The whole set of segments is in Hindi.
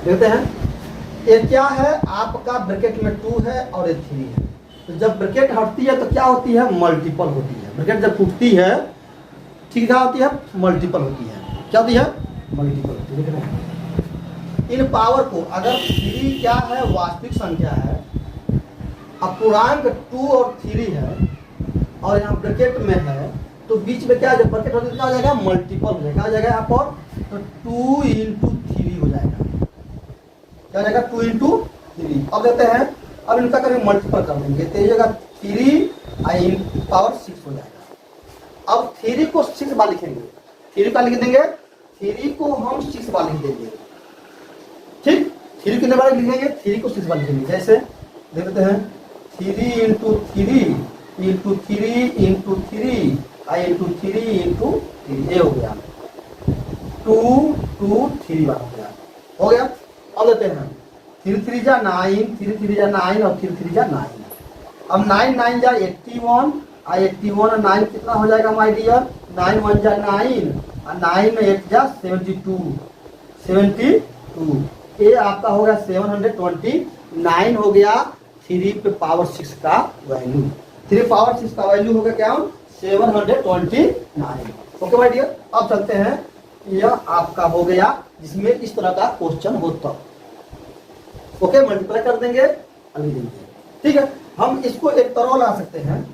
देखते हैं ये क्या है, आपका ब्रैकेट में 2 है और ये 3 है। तो जब ब्रैकेट हटती है तो क्या होती है, मल्टीपल होती है। ब्रैकेट जब टूटती है ठीक क्या होती है, मल्टीपल होती है। क्या होती है, मल्टीपल होती है। देख रहे हैं इन पावर को, अगर 3 क्या है, वास्तविक संख्या है, अपूर्णांक 2 और 3 है और यहाँ ब्रैकेट में है, तो बीच में क्या जब ब्रैकेट होती है क्या हो जाएगा, मल्टीपल हो जाएगा। क्या हो जाएगा यहाँ पर, तो 2 इंटू 3 हो जाएगा। क्या हो जाएगा, 2 इंटू 3। अब देते हैं, अब इनका करेंगे मल्टीपल कर देंगे, तो ये जगह 3 पावर 6 हो जाएगा। अब 3 को 6 बार लिखेंगे, 3 का लिख देंगे, 3 को हम 6 बार लिख देंगे। ठीक, 3 कितने बार लिखेंगे, 3 को 6 बार लिखेंगे। जैसे देखते हैं 3 into 3 into 3 into 3 into 3 into 3, ये हो गया 2 2 3 बार हो गया। अब लेते हैं 3 3 जा 9, 3 3 जा 9 और 3 3 जा 9। अब 9 9 जा 81 और 81 और 9 कितना हो जाएगा माय डियर, 9 1 जा 9 और 9 में 8 जा 72। ये आपका हो गया 729 हो गया 3 पे पावर 6 का वैल्यू। 3 पावर 6 का वैल्यू हो गया क्या, 729। Okay my dear. अब चलते हैं, यह आपका हो गया जिसमें इस तरह का क्वेश्चन होता। ओके, मल्टीप्लाई कर देंगे, अभी देंगे। ठीक है, हम इसको एक तरह ला सकते हैं।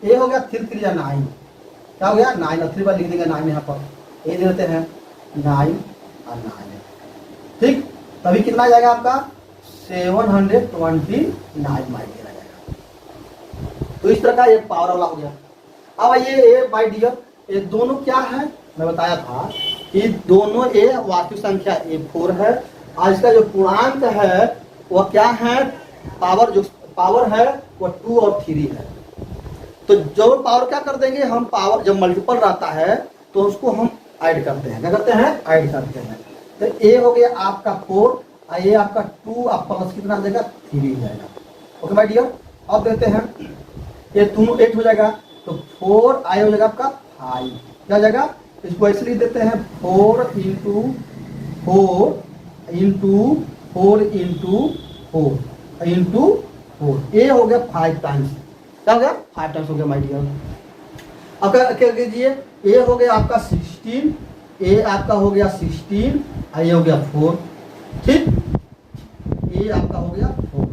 ये हो गया 3 3 या 9, क्या हो गया 9 और 3 बार लिख देंगे 9 यहाँ पर, ये देते हैं 9 और 9। ठीक, तभी कितना आ जाएगा आपका 729 माय डियर आ जाएगा। तो इस तरह का ये पावर वाला हो गया। अब ये माय डियर, ये दोनों क्या है, मैं बताया था कि दोनों ये वास्तविक संख्या A4 है और इसका जो पूर्णांक है वह क्या है, पावर जो पावर है वह 2 और 3 है। तो जो पावर क्या कर देंगे हम, पावर जब मल्टीपल रहता है तो उसको हम ऐड करते हैं। क्या करते हैं, ऐड करते हैं। तो ए हो गया आपका 4 और ये आपका 2, आप प्लस कितना आ जाएगा 3 हो जाएगा। Okay my dear. अब देते हैं ये दोनों 8 हो जाएगा, तो 4 आई हो जाएगा आपका 5, क्या हो जाएगा, इसको ऐसे लिख देते हैं 4 इंटू 4 इंटू 4 इंटू 4 इंटू 4, ये हो गया 5 टाइम्स। क्या हो गया, 5 टाइम्स हो गया माय डियर। अब क्या कीजिए, ये हो गया आपका 16, ये आपका हो गया 16 और ये हो गया 4। ठीक, ये आपका हो गया 4।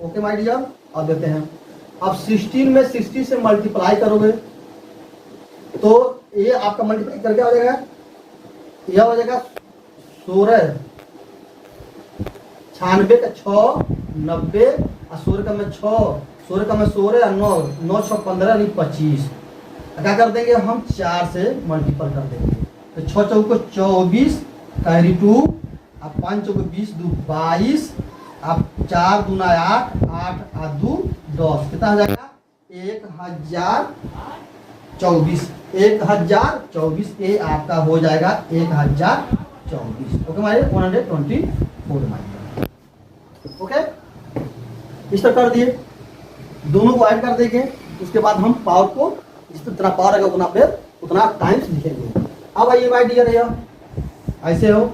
Okay my dear. अब देते हैं, अब 16 में 60 से मल्टीप्लाई करोगे तो ये आपका मल्टीप्लाई करके हो जाएगा, यह हो जाएगा 16 96 का 6 90 और 16 का में 6 16 का में 16 और 9 9 6 15 नहीं 25। क्या कर देंगे हम, 4 से मल्टीपल कर देंगे, तो 6 चौको 24 कैरी 2, अब 5 चौको 20 2 22, अब 4 दूना 8 8 और 2 10, कितना हो जाएगा 1024। 1024 ये आपका हो जाएगा 1024। Okay my 124 my. ओके, इस तरह कर दिए, दोनों को ऐड कर देंगे। उसके बाद हम पावर को जितना पावर आएगा उतना टाइम्स लिखेंगे। अब आइए माय डियर, ऐसे हो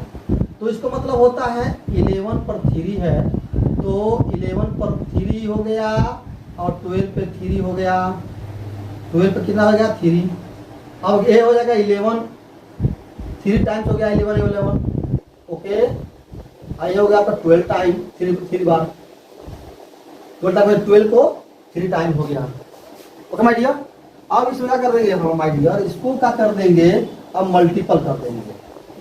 तो इसको मतलब होता है 11 पर 3 है, तो 11 पर 3 हो गया और 12 पे 3 हो गया, 12 पे कितना हो गया 3। अब ये हो जाएगा 11, 3 टाइम्स हो गया 11। ओके, ये हो गया आपका 12 टाइम 3 बार, 12 को 3 टाइम हो गया। Okay my dear. अब इसमें क्या कर देंगे हम माय डियर, इसको क्या कर देंगे, अब मल्टीपल कर देंगे।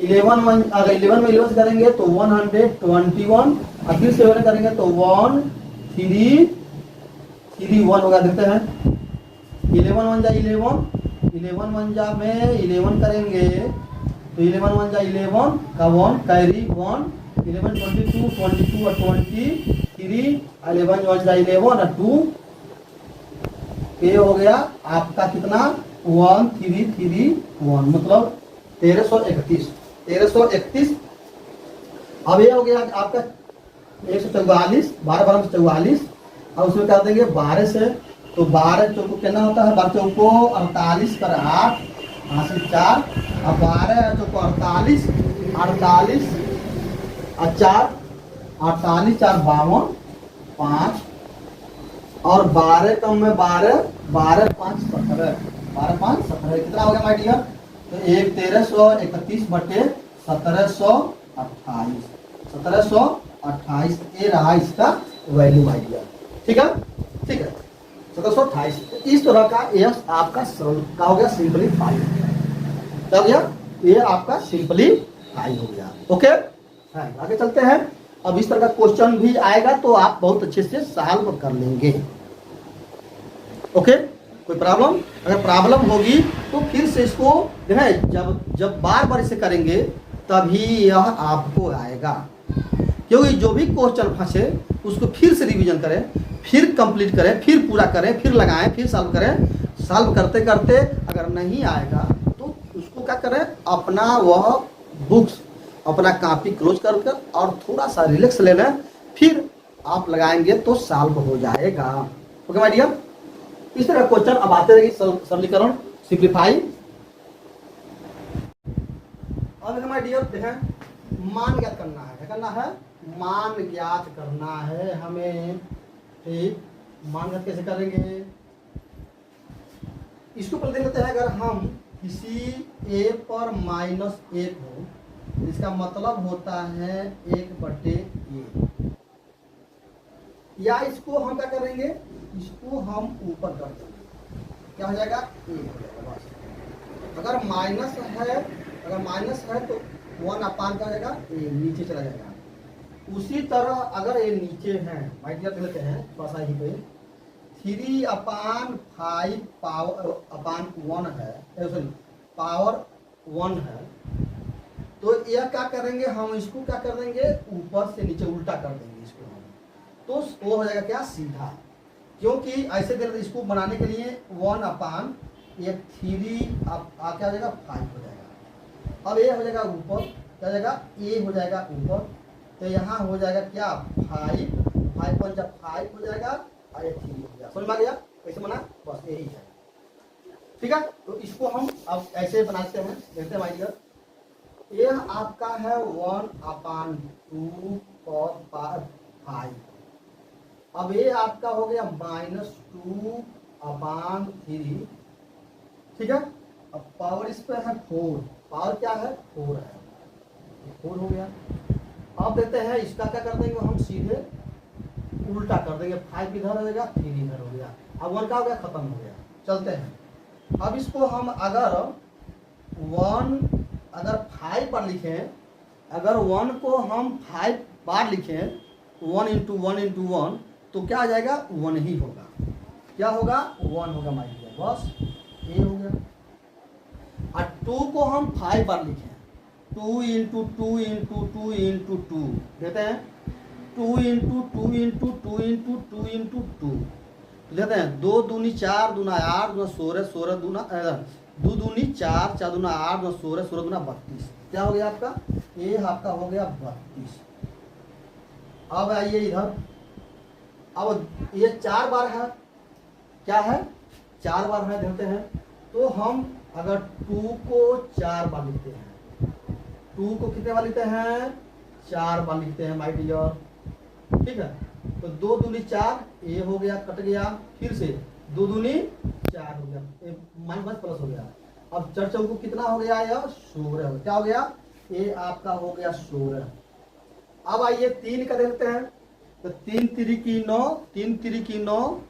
11 अगर 11 में 11 से करेंगे तो 121 और फिर 7 करेंगे तो 1331 होगा। देखते हैं 11 1 जा 11 1 जा में 11 करेंगे तो 11 1 जा 11 का 1 कैरी 1 11 22 22 और 23 11 1 जा 11 और 2, ये हो गया आपका कितना 1331, मतलब 1331। अब ये हो गया आपका 144, 12 12 44। अब उसमें कर देंगे 12 से, तो 12 चौको कितना होता है, 12 चौको 48 कर 8 8 से 4, अब 12 चौको 48 48 और 4 48, 4 52, 5 और 12 कम में 12, 12 5 17, 12 5 17 कितना हो गया माय डियर? तो 1331 बटे 1728, 1728 ये रहा इसका वैल्यू माय डियर। ठीक है, ठीक है, 1728। इस तरह का यह आपका सरल का हो गया, सिंपलीफाई हो गया। क्या हो गया? ये आपका सिंपलीफाई हो गया। ओके, आगे चलते हैं। अब इस तरह का क्वेश्चन भी आएगा तो आप बहुत अच्छे से सॉल्व कर लेंगे। ओके, कोई प्रॉब्लम? अगर प्रॉब्लम होगी तो फिर से इसको जो है जब बार बार इसे करेंगे तभी यह आपको आएगा। क्योंकि जो भी क्वेश्चन फंसे उसको फिर से रिवीजन करें, फिर कंप्लीट करें, फिर पूरा करें, फिर लगाएं, फिर सॉल्व करें। सॉल्व करते करते अगर नहीं आएगा तो उसको क्या करें, अपना वह बुक्स अपना कॉपी क्लोज कर और थोड़ा सा रिलैक्स ले लें, फिर आप लगाएंगे तो सॉल्व हो जाएगा। ओके माय डियर, इस तरह क्वेश्चन अब आते रहेंगे, सरलीकरण, सिंप्लीफाई। अब माय डियर देखें, मान ज्ञात करना है। क्या करना है? मान ज्ञात करना है हमें। ठीक, मान ज्ञात कैसे करेंगे? इसको पहले देख लेते हैं। अगर हम किसी a पर -1 हो, इसका मतलब होता है 1/a, या इसको हम क्या करेंगे, इसको हम ऊपर कर देंगे, क्या हो जाएगा? a हो जाएगा बस। अगर माइनस है तो 1/, क्या हो जाएगा? a नीचे चला जाएगा। उसी तरह अगर ये नीचे है, माइक देख लेते हैं थोड़ा सा ही पे, 3/5 पावर 1 है, सॉरी पावर 1 है, तो यह क्या करेंगे, हम इसको क्या कर देंगे, ऊपर से नीचे उल्टा कर देंगे इसको हम, तो वो हो जाएगा क्या? सीधा। क्योंकि ऐसे दे इसको बनाने के लिए 1/, ये 3 क्या हो जाएगा? 5 हो जाएगा। अब ये हो जाएगा ऊपर, क्या हो जाएगा? ए हो जाएगा ऊपर, तो यहाँ हो जाएगा क्या? 5 5 5 हो जाएगा और ये 3 हो जाएगा। समझ में आ गया कैसे बना? बस यही है। ठीक है, तो इसको हम अब ऐसे बनाते हैं, देखते हैं भाई इधर। यह आपका है 1/2 cos 5। अब ये आपका हो गया -2/3। ठीक है, अब पावर इस पे है 4, पावर क्या है? 4 है, 4 हो गया। अब देते हैं इसका क्या कर देंगे, हम सीधे उल्टा कर देंगे, 5 इधर हो जाएगा, 3 इधर हो गया। अब 1 का हो गया, खत्म हो गया। चलते हैं, अब इसको हम अगर 5 बार लिखें, अगर 1 को हम 5 बार लिखें, 1 × 1 × 1, तो क्या आ जाएगा? 1 ही होगा। क्या होगा? 1 होगा माय डियर, बस ये हो गया। और 2 को हम 5 बार लिखें, 2 × 2 × 2 × 2 देते हैं, 2 × 2 × 2 × 2 × 2 लेते हैं। 2 दूनी 4, दूना 8, दूना 16, 16 दूना 2 दूनी 4, 4 दूना 8, दूना 16, 16 दूना 32। क्या हो गया आपका? ये आपका हो गया 32। अब आइए इधर, अब ये 4 बार है, क्या है? 4 बार है, देखते हैं। तो हम अगर 2 को 4 बार लिखते हैं, 2 को कितने बार लिखते हैं? 4 बार लिखते हैं माय डियर। ठीक है, तो 2 दूनी 4, ये हो गया, कट गया, फिर से 2 दूनी 4 हो गया, -+ हो गया। अब 4 चौको कितना हो गया? यह 16। क्या हो गया? ये आपका हो गया 16। अब आइए 3 का देखते हैं, तो 3 × 3 = 9, 3 × 3 = 9,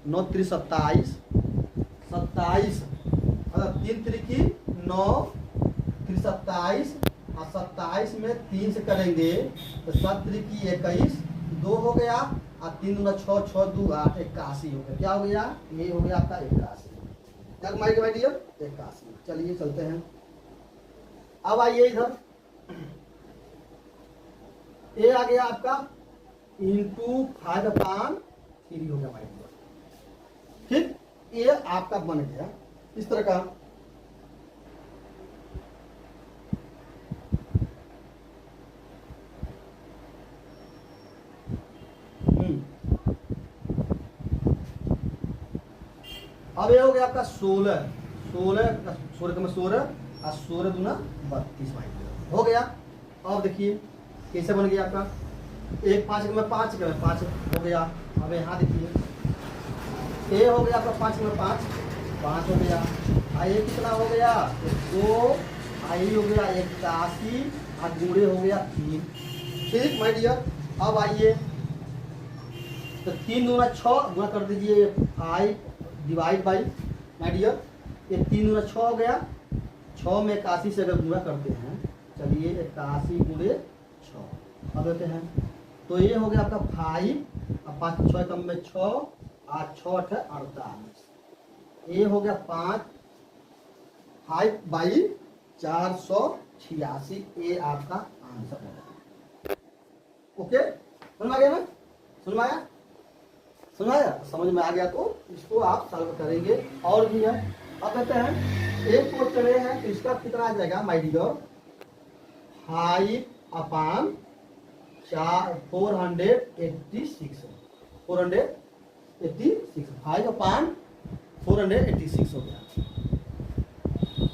9 × 3 = 27, 27, 3 × 9 × 27, और 27 में 3 से करेंगे तो 7 × 21, 2 हो गया, और 3 दूना 6, 6 2 8, 81 हो गया। क्या हो गया? ये हो गया आपका 81। क्या माइक भाई डियर? 81। चलिए चलते हैं, अब आइए इधर, ये आ गया आपका × 5/3 हो गया माइक डियर। ठीक, ये आपका बन गया इस तरह का। अब ये हो गया आपका 16, 16 16 और 16 दूना 32 हो गया। अब देखिए कैसे बन गया आपका, 1 5 में 5 में 5 हो गया। अब यहाँ देखिए ए हो गया आपका 5 में 5 5 हो गया। आई कितना हो गया, 2 आई हो गया 81 और गुणे हो गया 3। ठीक माय डियर, अब आइए तो 3 दूना 6 गुणा कर दीजिए 5 डिवाइड बाई माय डियर, ये 3 दूना 6 हो गया। 6 में 81 से अगर गुणा करते हैं, चलिए 81 गुणे 6 अब देते हैं, तो ये हो गया आपका 5 और 5 6 कम में 6 और 6 8 48, ये हो गया 5 बाई 486, ये आपका आंसर होगा। ओके, समझ में आ गया ना, समझ में आया, समझ में आया, समझ में आ गया तो इसको आप सॉल्व करेंगे। और भी है, अब कहते हैं एक को चले हैं तो इसका कितना आ जाएगा माय डियर, 5 अपान 486 5 अपान 486 हो गया।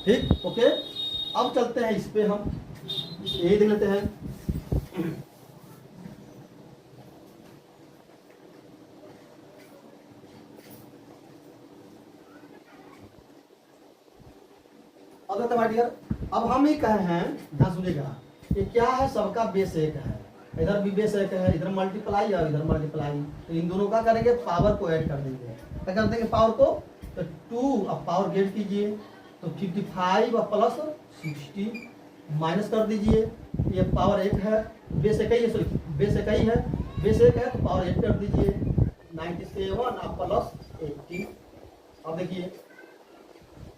ठीक, ओके। अब चलते हैं इस पे, हम यही देख लेते हैं। अब कहते हैं डियर, अब हम ही कहे हैं, ध्यान सुनिएगा, ये क्या है, सबका बेस 1 है, इधर भी बेस 1 है, इधर मल्टीप्लाई और इधर मल्टीप्लाई, तो इन दोनों का करेंगे पावर को ऐड कर देंगे। क्या कर देंगे पावर को, तो 2 अब पावर गेट कीजिए, तो 55 और प्लस 60 माइनस कर दीजिए, ये पावर 1 है, बेस 1 ही है, सॉरी बेस 1 ही है, बेस 1 है तो पावर 8 कर दीजिए, 97 और प्लस 80। अब देखिए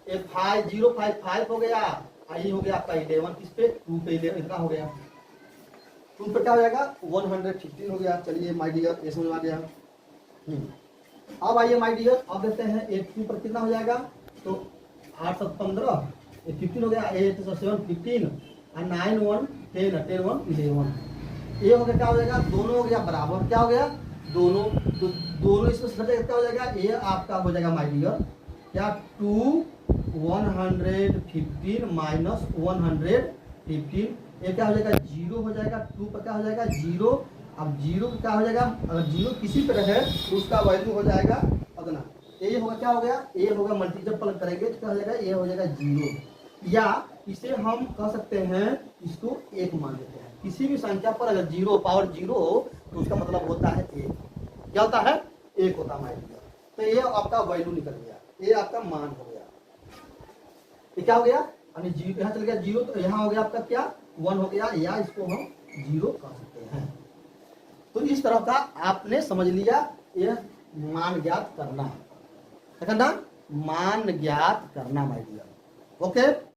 ये 5 हो गया, आई हो गया आपका 11, किस पे 2 पे 11 इतना हो गया, 2 पे क्या हो जाएगा 115 हो गया। चलिए माय डियर ये समझ में आ गया। अब आइए माय डियर, अब देखते हैं 8 पर कितना हो जाएगा, तो 8 7 15, ये 15 हो गया, 8 7 15 और 9 1 10 10 1 11, ये हो गया क्या हो जाएगा, दोनों हो गया बराबर, क्या हो गया दोनों, तो दोनों इसमें सट जाएगा, क्या हो जाएगा, ये आपका हो जाएगा माय डियर क्या 2 115 माइनस 115, ये क्या हो जाएगा 0 हो जाएगा, 2 पर क्या हो जाएगा 0। अब 0 क्या हो जाएगा, अगर 0 किसी पर है तो उसका वैल्यू हो जाएगा अदना, ये होगा क्या हो गया, ये होगा मल्टीप्लाई प्लग करेंगे तो क्या हो जाएगा, ये हो जाएगा 0, या इसे हम कह सकते हैं इसको 1 मान लेते हैं। किसी भी संख्या पर अगर 0 पावर 0 हो तो उसका मतलब होता है 1, क्या होता है 1 होता है। तो ये आपका वैल्यू निकल गया, ये आपका मान हो गया, ये क्या हो गया, यानी जीरो यहाँ चल गया 0, तो यहाँ हो गया आपका क्या 1 हो गया, या इसको हम 0 कह सकते हैं। तो इस तरह का आपने समझ लिया, यह मान ज्ञात करना, मान ज्ञात करना माय डियर। ओके।